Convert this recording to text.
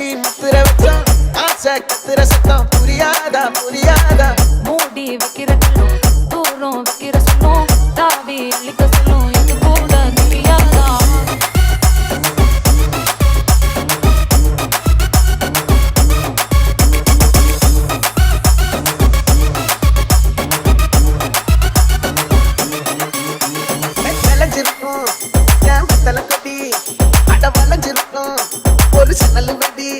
ஏண்டி முத்திர வச்சோம் ஆசை கத்துற சத்தம் புரியாதா புரியாதா மூடி வைக்கிற கல்லும் தூரம் வைக்கிற சொல்லும் தாவி அழிக்க சொல்லும் இது கூட தெரியாதா விளைஞ்சிருக்கும் என் தலை கொடி அட வளைஞ்சிருக்கும் ஒரு சனல் வெடி